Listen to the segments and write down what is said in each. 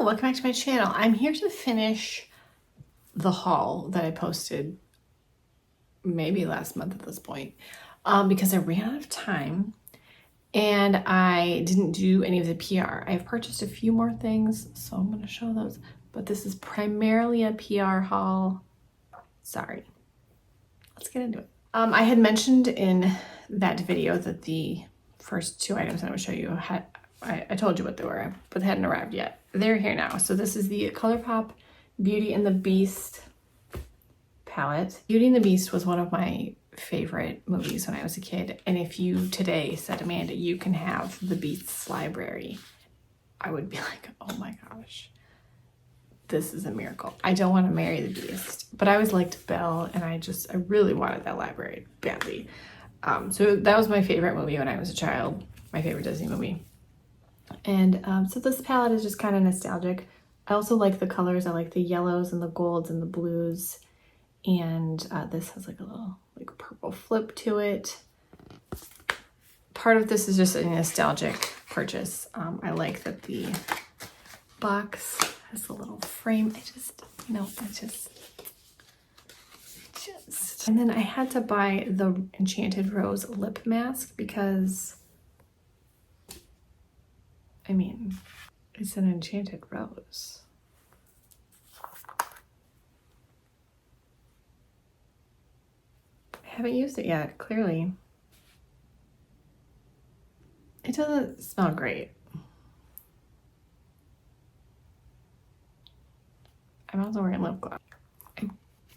Hello, welcome back to my channel. I'm here to finish the haul that I posted maybe last month at this point because I ran out of time and I didn't do any of the PR. I've purchased a few more things, so I'm going to show those, but this is primarily a PR haul. Sorry. Let's get into it. I had mentioned in that video that the first two items I would show you had, I told you what they were, but they hadn't arrived yet. They're here now. So this is the ColourPop Beauty and the Beast palette. Beauty and the Beast was one of my favorite movies when I was a kid. And if you today said, Amanda, you can have the Beast's library, I would be like, oh my gosh, this is a miracle. I don't want to marry the Beast, but I always liked Belle and I really wanted that library badly. So that was my favorite movie when I was a child, my favorite Disney movie. And so this palette is just kind of nostalgic. I also like the colors. I like the yellows and the golds and the blues. And this has like a little like purple flip to it. Part of this is just a nostalgic purchase. I like that the box has a little frame. And then I had to buy the Enchanted Rose lip mask because I mean, it's an enchanted rose. I haven't used it yet, clearly. It doesn't smell great. I'm also wearing lip gloss.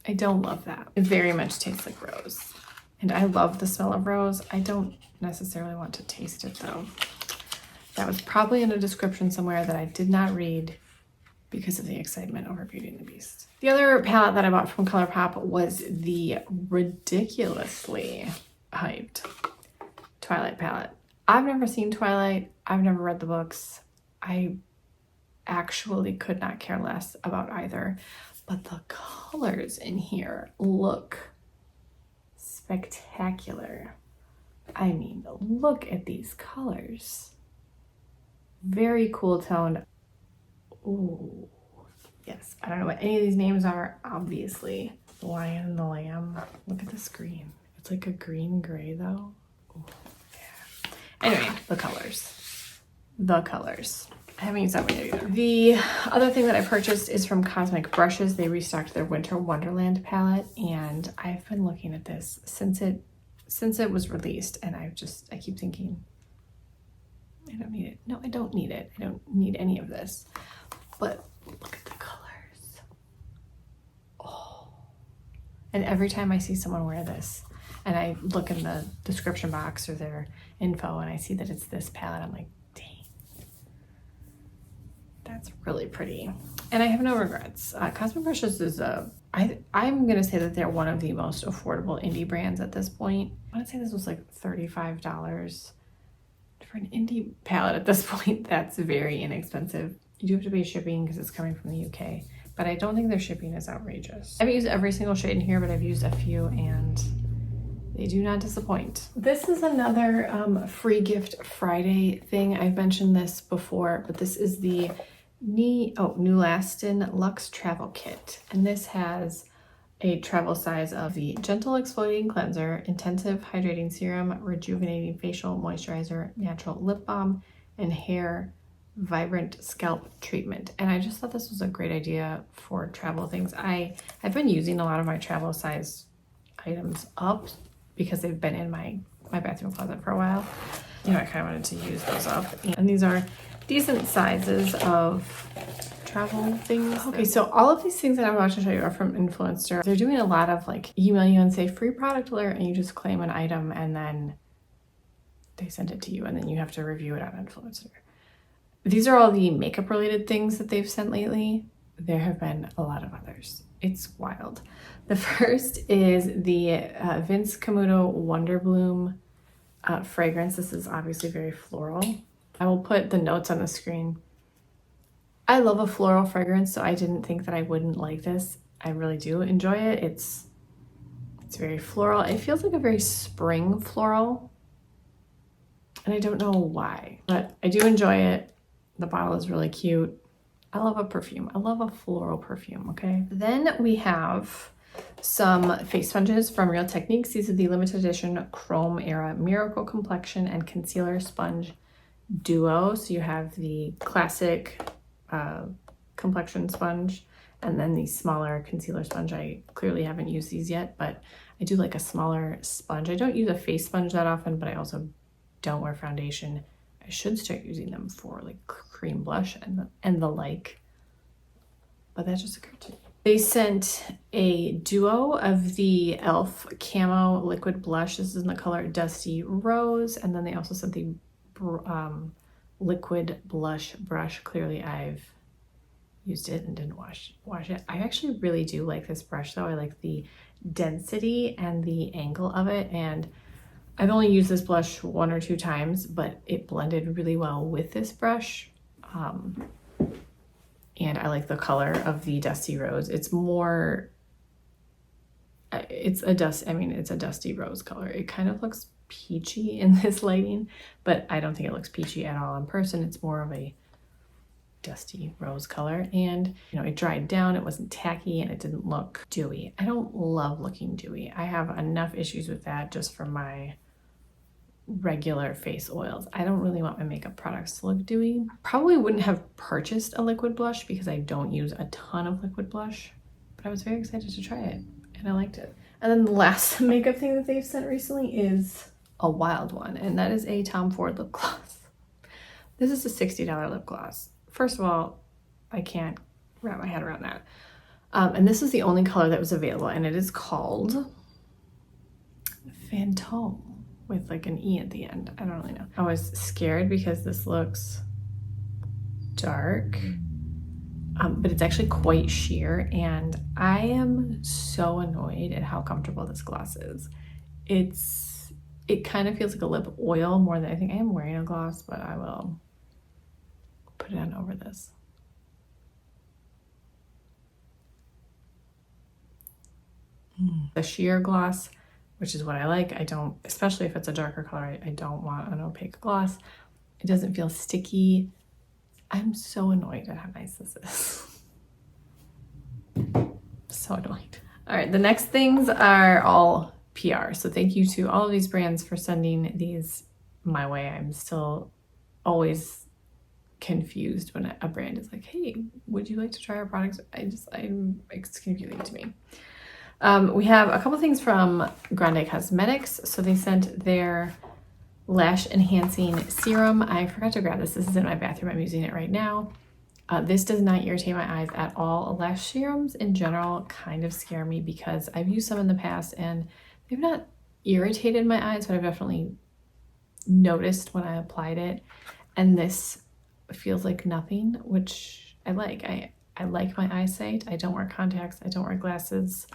I don't love that. It very much tastes like rose. And I love the smell of rose. I don't necessarily want to taste it though. That was probably in a description somewhere that I did not read because of the excitement over Beauty and the Beast. The other palette that I bought from ColourPop was the ridiculously hyped Twilight palette. I've never seen Twilight. I've never read the books. I actually could not care less about either. But the colors in here look spectacular. I mean, look at these colors. Very cool toned. Ooh, yes. I don't know what any of these names are, obviously. The Lion and the Lamb. Look at this green. It's like a green gray though. Ooh, yeah. Anyway, the colors. The colors. I haven't used that one yet either. The other thing that I purchased is from Cosmic Brushes. They restocked their Winter Wonderland palette, and I've been looking at this since it was released, and I keep thinking, I don't need it. No, I don't need it. I don't need any of this. But look at the colors. Oh. And every time I see someone wear this and I look in the description box or their info and I see that it's this palette, I'm like, dang. That's really pretty. And I have no regrets. Cosmic Brushes is I'm going to say that they're one of the most affordable indie brands at this point. I want to say this was like $35. For an indie palette at this point, that's very inexpensive. You do have to pay shipping because it's coming from the UK, but I don't think their shipping is outrageous. I haven't used every single shade in here, but I've used a few and they do not disappoint. This is another free gift Friday thing. I've mentioned this before, but this is the New Lastin Luxe Travel Kit. And this has a travel size of the Gentle Exfoliating Cleanser, Intensive Hydrating Serum, Rejuvenating Facial Moisturizer, Natural Lip Balm, and Hair Vibrant Scalp Treatment. And I just thought this was a great idea for travel things. I've been using a lot of my travel size items up because they've been in my bathroom closet for a while. You know, I kind of wanted to use those up. And these are decent sizes of travel things. Okay, so all of these things that I'm about to show you are from Influencer. They're doing a lot of like email you and say free product alert, and you just claim an item and then they send it to you and then you have to review it on Influencer. These are all the makeup related things that they've sent lately. There have been a lot of others. It's wild. The first is the Vince Camuto Wonder Bloom fragrance. This is obviously very floral. I will put the notes on the screen. I love a floral fragrance, so I didn't think that I wouldn't like this. I really do enjoy it. It's very floral. It feels like a very spring floral, and I don't know why, but I do enjoy it. The bottle is really cute. I love a perfume. I love a floral perfume, okay? Then we have some face sponges from Real Techniques. These are the limited edition Chrome Era Miracle Complexion and Concealer Sponge Duo. So you have the classic complexion sponge and then the smaller concealer sponge. I clearly haven't used these yet, but I do like a smaller sponge. I don't use a face sponge that often, but I also don't wear foundation. I should start using them for like cream blush and the like, but that just occurred to me. They sent a duo of the e.l.f. Camo Liquid Blush. This is in the color Dusty Rose, and then they also sent the Liquid Blush Brush. Clearly I've used it and didn't wash it. I actually really do like this brush though. I like the density and the angle of it, and I've only used this blush 1 or 2 times, but it blended really well with this brush. And I like the color of the Dusty Rose. It's more, it's a dusty rose color. It kind of looks peachy in this lighting, but I don't think it looks peachy at all in person. It's more of a dusty rose color, and you know, it dried down, it wasn't tacky, and it didn't look dewy. I don't love looking dewy. I have enough issues with that just from my regular face oils. I don't really want my makeup products to look dewy. Probably wouldn't have purchased a liquid blush because I don't use a ton of liquid blush, but I was very excited to try it and I liked it. And then the last makeup thing that they've sent recently is a wild one, and that is a Tom Ford lip gloss. This is a $60 lip gloss. First of all, I can't wrap my head around that. And this is the only color that was available, and it is called Fantôme with like an E at the end. I don't really know. I was scared because this looks dark, but it's actually quite sheer, and I am so annoyed at how comfortable this gloss is. It kind of feels like a lip oil more than I think I am wearing a gloss, but I will put it on over this. The sheer gloss, which is what I like. I don't, especially if it's a darker color, I don't want an opaque gloss. It doesn't feel sticky. I'm so annoyed at how nice this is. So annoyed. All right, the next things are all PR. So thank you to all of these brands for sending these my way. I'm still always confused when a brand is like, hey, would you like to try our products? It's confusing to me. We have a couple things from Grande Cosmetics. So they sent their lash enhancing serum. I forgot to grab this. This is in my bathroom. I'm using it right now. This does not irritate my eyes at all. Lash serums in general kind of scare me because I've used some in the past and they've not irritated my eyes, but I've definitely noticed when I applied it. And this feels like nothing, which I like. I like my eyesight. I don't wear contacts. I don't wear glasses.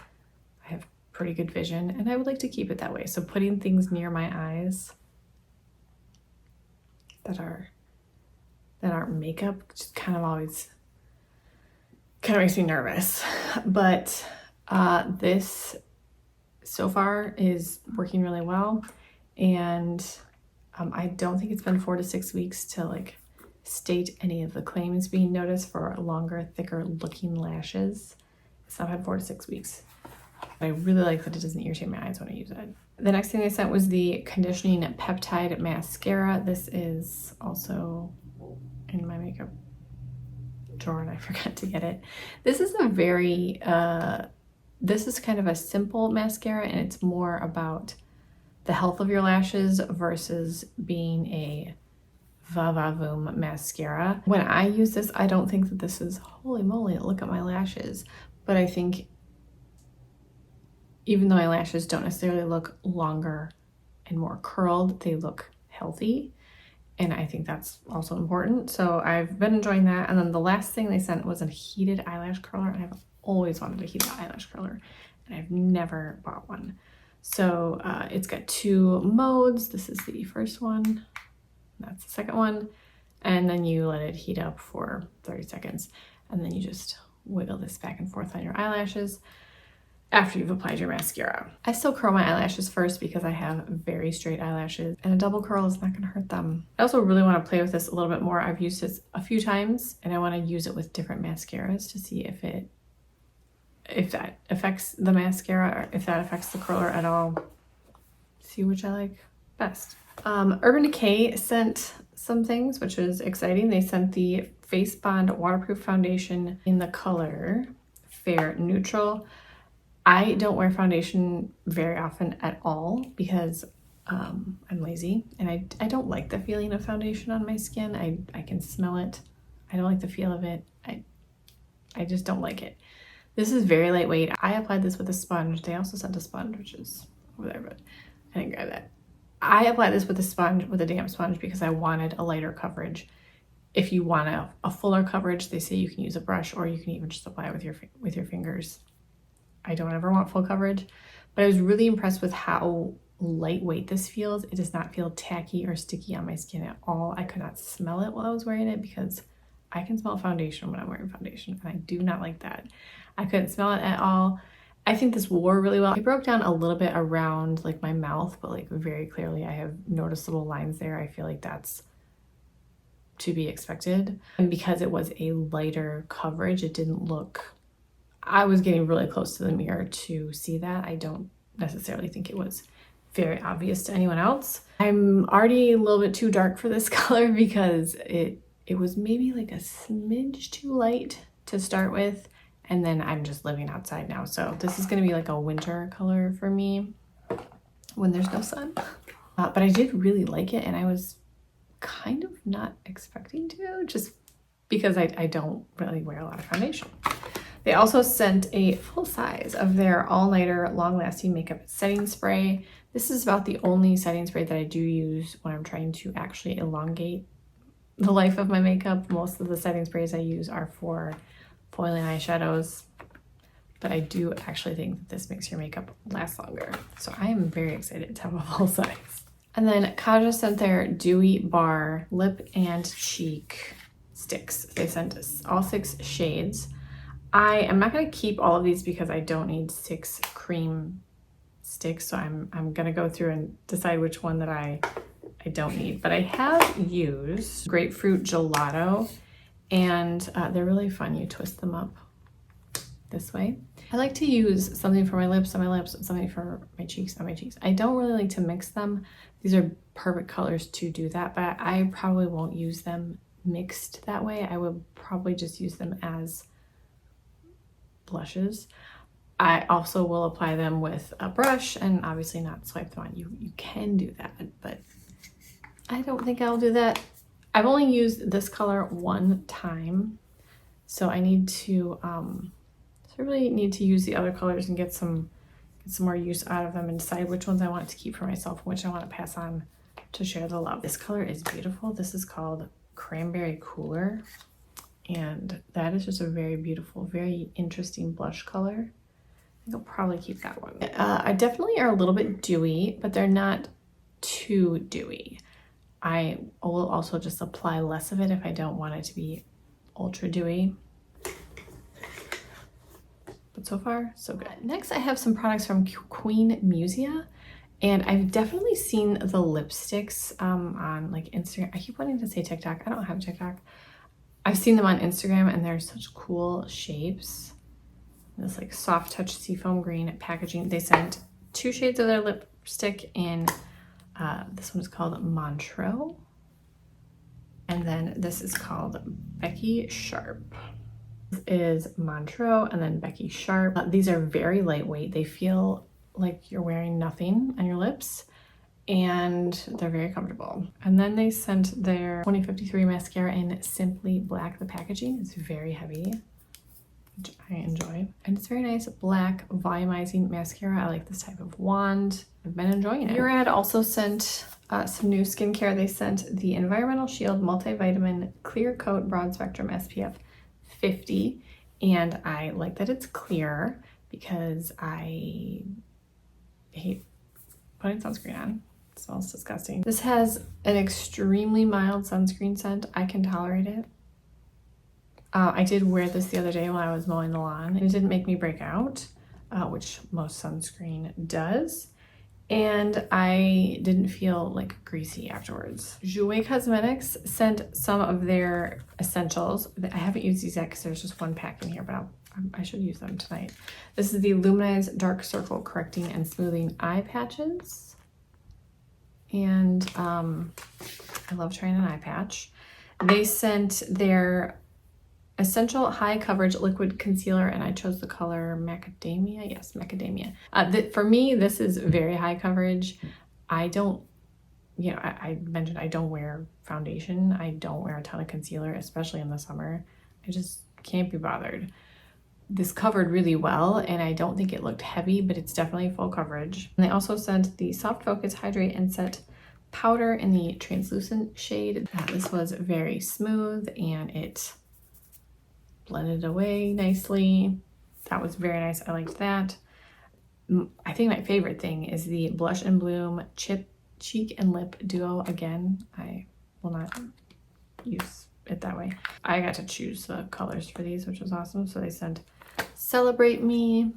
I have pretty good vision, and I would like to keep it that way. So putting things near my eyes that aren't makeup just kind of makes me nervous. But this so far is working really well, and I don't think it's been 4 to 6 weeks to like state any of the claims being noticed for longer, thicker looking lashes. So I've had 4 to 6 weeks. But I really like that it doesn't irritate my eyes when I use it. The next thing they sent was the Conditioning Peptide Mascara. This is also in my makeup drawer and I forgot to get it. This is a very, this is kind of a simple mascara, and it's more about the health of your lashes versus being a va-va-voom mascara. When I use this, I don't think that this is, holy moly, look at my lashes. But I think even though my lashes don't necessarily look longer and more curled, they look healthy. And I think that's also important. So I've been enjoying that. And then the last thing they sent was a heated eyelash curler. And I've always wanted a heated eyelash curler, and I've never bought one. So it's got 2 modes. This is the first one. That's the second one. And then you let it heat up for 30 seconds. And then you just wiggle this back and forth on your eyelashes. after you've applied your mascara. I still curl my eyelashes first because I have very straight eyelashes and a double curl is not gonna hurt them. I also really wanna play with this a little bit more. I've used this a few times and I wanna use it with different mascaras to see if that affects the mascara or if that affects the curler at all. See which I like best. Urban Decay sent some things, which is exciting. They sent the Face Bond Waterproof Foundation in the color Fair Neutral. I don't wear foundation very often at all because I'm lazy and I don't like the feeling of foundation on my skin. I can smell it. I don't like the feel of it. I just don't like it. This is very lightweight. I applied this with a sponge. They also sent a sponge, which is over there, but I didn't grab that. I applied this with a sponge, with a damp sponge, because I wanted a lighter coverage. If you want a fuller coverage, they say you can use a brush or you can even just apply it with your fingers. I don't ever want full coverage, but I was really impressed with how lightweight this feels. It does not feel tacky or sticky on my skin at all. I could not smell it while I was wearing it because I can smell foundation when I'm wearing foundation and I do not like that. I couldn't smell it at all. I think this wore really well. It broke down a little bit around like my mouth, but like very clearly I have noticeable lines there. I feel like that's to be expected. And because it was a lighter coverage, it didn't look, I was getting really close to the mirror to see that. I don't necessarily think it was very obvious to anyone else. I'm already a little bit too dark for this color because it was maybe like a smidge too light to start with. And then I'm just living outside now. So this is gonna be like a winter color for me when there's no sun. But I did really like it and I was kind of not expecting to, just because I don't really wear a lot of foundation. They also sent a full size of their all-nighter long-lasting makeup setting spray. This is about the only setting spray that I do use when I'm trying to actually elongate the life of my makeup. Most of the setting sprays I use are for foiling eyeshadows, but I do actually think that this makes your makeup last longer. So I am very excited to have a full size. And then Kaja sent their Dewy Bar Lip and Cheek Sticks. They sent us all 6 shades. I am not going to keep all of these because I don't need 6 cream sticks, so I'm going to go through and decide which one that I don't need. But I have used Grapefruit Gelato, and they're really fun. You twist them up this way. I like to use something for my lips on my lips and something for my cheeks on my cheeks. I don't really like to mix them. These are perfect colors to do that, but I probably won't use them mixed that way. I would probably just use them as blushes. I also will apply them with a brush and obviously not swipe them on. You can do that, but I don't think I'll do that. I've only used this color one time, so I need to really need to use the other colors and get some more use out of them and decide which ones I want to keep for myself and which I want to pass on to share the love. This color is beautiful. This is called Cranberry Cooler, and that is just a very beautiful, very interesting blush color. I think I'll probably keep that one. I definitely are a little bit dewy, but they're not too dewy. I will also just apply less of it if I don't want it to be ultra dewy. But so far, so good. Next, I have some products from Queen Musia, and I've definitely seen the lipsticks on like Instagram. I keep wanting to say TikTok. I don't have TikTok. I've seen them on Instagram, and they're such cool shapes. This like soft touch seafoam green packaging. They sent 2 shades of their lipstick in. This one is called Montreux, and then this is called Becky Sharp. This is Montreux and then Becky Sharp. These are very lightweight. They feel like you're wearing nothing on your lips, and they're very comfortable. And then they sent their 2053 mascara in Simply Black. The packaging is very heavy, which I enjoy. And it's very nice black volumizing mascara. I like this type of wand. I've been enjoying it. Murad also sent some new skincare. They sent the Environmental Shield Multivitamin Clear Coat Broad Spectrum SPF 50. And I like that it's clear because I hate putting sunscreen on. It smells disgusting. This has an extremely mild sunscreen scent. I can tolerate it. I did wear this the other day while I was mowing the lawn. It didn't make me break out. which most sunscreen does. And I didn't feel like greasy afterwards. Jouer Cosmetics sent some of their essentials. I haven't used these yet because there's just one pack in here, but I should use them tonight. This is the Luminize Dark Circle Correcting and Smoothing Eye Patches. And I love trying an eye patch. They sent their Essential High Coverage Liquid Concealer, and I chose the color Macadamia. Yes, Macadamia. For me, this is very high coverage. I don't, you know, I mentioned I don't wear foundation. I don't wear a ton of concealer, especially in the summer. I just can't be bothered. This covered really well, and I don't think it looked heavy, but it's definitely full coverage. And they also sent the Soft Focus Hydrate and Set Powder in the translucent shade. This was very smooth, and it blended away nicely. That was very nice. I liked that. I think my favorite thing is the Blush and Bloom Cheek and Lip Duo. Again, I will not use it that way. I got to choose the colors for these, which was awesome. So they sent Celebrate Me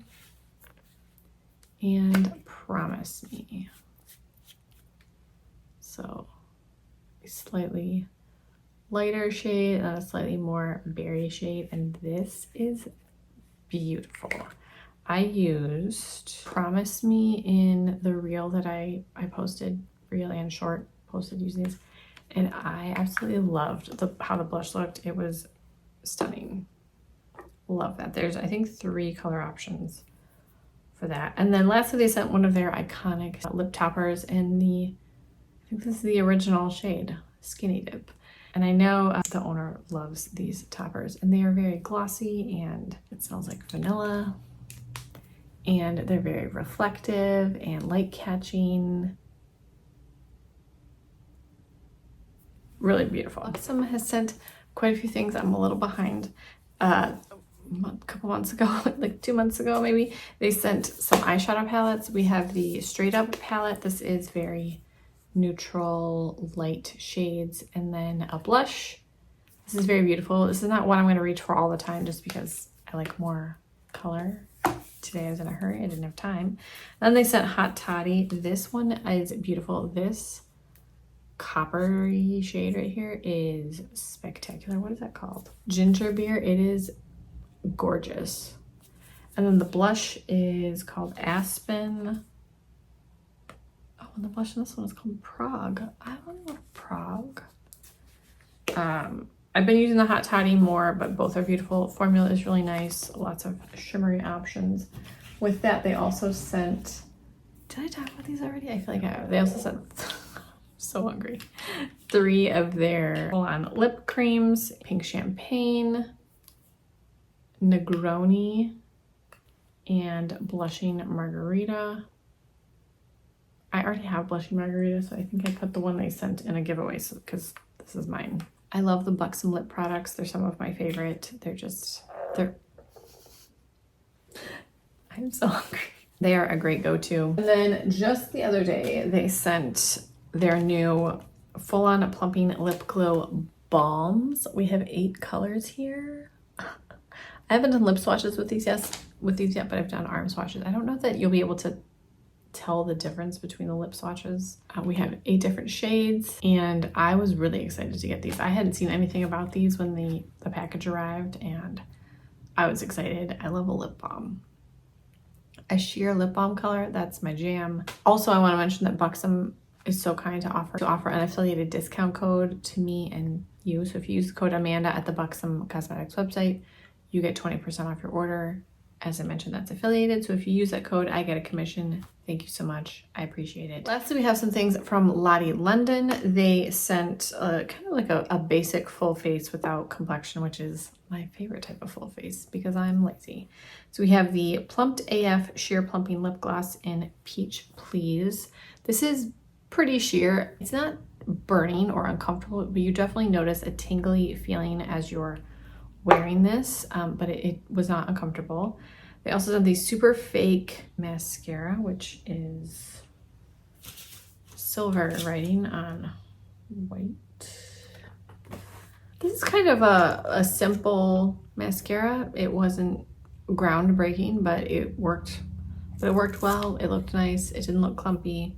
and Promise Me. So a slightly lighter shade and a slightly more berry shade, and this is beautiful. I used Promise Me in the reel that I posted, reel and short, posted using these, and I absolutely loved how the blush looked. It was stunning. Love that. There's, I think, 3 color options for that. And then lastly, they sent one of their iconic lip toppers in the, I think this is the original shade, Skinny Dip. And I know the owner loves these toppers, and they are very glossy, and it smells like vanilla, and they're very reflective and light catching. Really beautiful. Buxom has sent quite a few things. I'm a little behind. A couple months ago, like 2 months ago maybe, they sent some eyeshadow palettes. We have the Straight Up palette. This is very neutral light shades, and then a blush. This is very beautiful. This is not one I'm going to reach for all the time just because I like more color. Today I was in a hurry, I didn't have time. Then they sent Hot Toddy. This one is beautiful. This coppery shade right here is spectacular. What is that called? Ginger Beer. It is gorgeous. And then the blush is called Aspen. And the blush in this one is called Prague. I don't know Prague. I've been using the Hot Toddy more, but both are beautiful. Formula is really nice. Lots of shimmery options. With that, they also sent, did I talk about these already? I feel like I have. They also sent, so hungry, 3 of their full-on lip creams. Pink Champagne, Negroni, and Blushing Margarita. I already have Blushing Margarita, so I think I put the one they sent in a giveaway because this is mine. I love the Buxom lip products. They're some of my favorite. I'm so hungry. They are a great go-to. And then just the other day, they sent their new full-on plumping lip glow balms. We have 8 colors here. I haven't done lip swatches with these yet, but I've done arm swatches. I don't know that you'll be able to tell the difference between the lip swatches. We have 8 different shades, and I was really excited to get these. I hadn't seen anything about these when the package arrived, and I was excited. I love a lip balm. A sheer lip balm color, that's my jam. Also, I want to mention that Buxom is so kind to offer an affiliated discount code to me and you. So if you use the code Amanda at the Buxom Cosmetics website, you get 20% off your order. As I mentioned, that's affiliated, so if you use that code, I get a commission. Thank you so much. I appreciate it. Lastly, we have some things from Lottie London. They sent kind of like a basic full face without complexion, which is my favorite type of full face because I'm lazy. So we have the Plumped AF Sheer Plumping Lip Gloss in Peach Please. This is pretty sheer. It's not burning or uncomfortable, but you definitely notice a tingly feeling as you're wearing this, but it was not uncomfortable. They also have the Super Fake Mascara, which is silver writing on white. This is kind of a simple mascara. It wasn't groundbreaking, but it worked. But it worked well. It looked nice. It didn't look clumpy.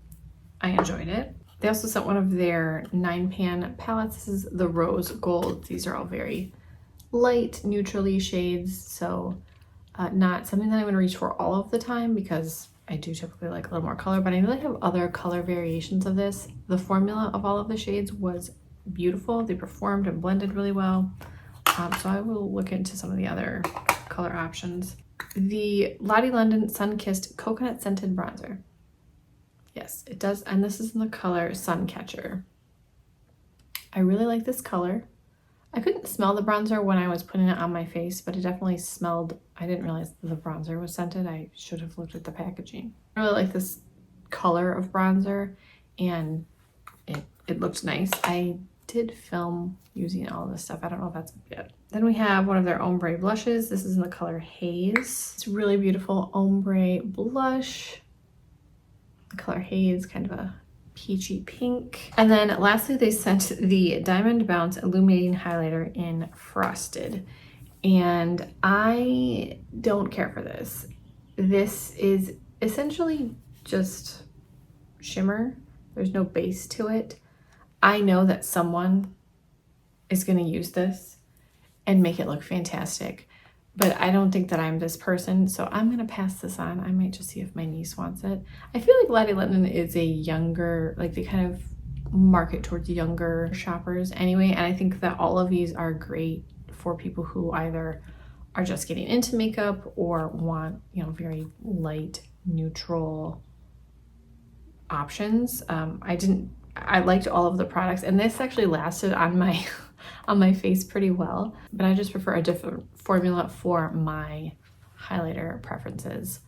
I enjoyed it. They also sent one of their 9-pan palettes. This is the rose gold. These are all very light, neutrally shades. So not something that I'm going to reach for all of the time because I do typically like a little more color, but I know they have other color variations of this. The formula of all of the shades was beautiful. They performed and blended really well. So I will look into some of the other color options. The Lottie London Sun Kissed Coconut Scented Bronzer. Yes, it does. And this is in the color Suncatcher. I really like this color. I couldn't smell the bronzer when I was putting it on my face, but it definitely smelled. I didn't realize the bronzer was scented. I should have looked at the packaging. I really like this color of bronzer, and it looked nice. I did film using all this stuff. I don't know if that's good. Then we have one of their ombre blushes. This is in the color Haze. It's really beautiful ombre blush. The color Haze, kind of a peachy pink. And then lastly, they sent the Diamond Bounce Illuminating Highlighter in Frosted. And I don't care for this. This is essentially just shimmer. There's no base to it. I know that someone is going to use this and make it look fantastic, but I don't think that I'm this person, so I'm going to pass this on. I might just see if my niece wants it. I feel like Lottie London is a younger, like they kind of market towards younger shoppers anyway, and I think that all of these are great for people who either are just getting into makeup or want, you know, very light, neutral options. I liked all of the products, and this actually lasted on my on my face pretty well, but I just prefer a different formula for my highlighter preferences.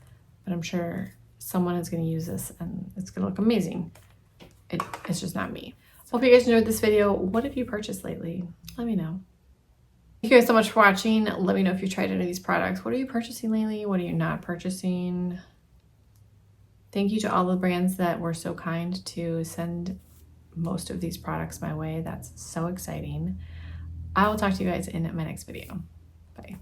But I'm sure someone is going to use this and it's going to look amazing. It's just not me. Hope you guys enjoyed this video. What have you purchased lately? Let me know. Thank you guys so much for watching. Let me know if you tried any of these products. What are you purchasing lately? What are you not purchasing? Thank you to all the brands that were so kind to send most of these products my way. That's so exciting. I will talk to you guys in my next video. Bye.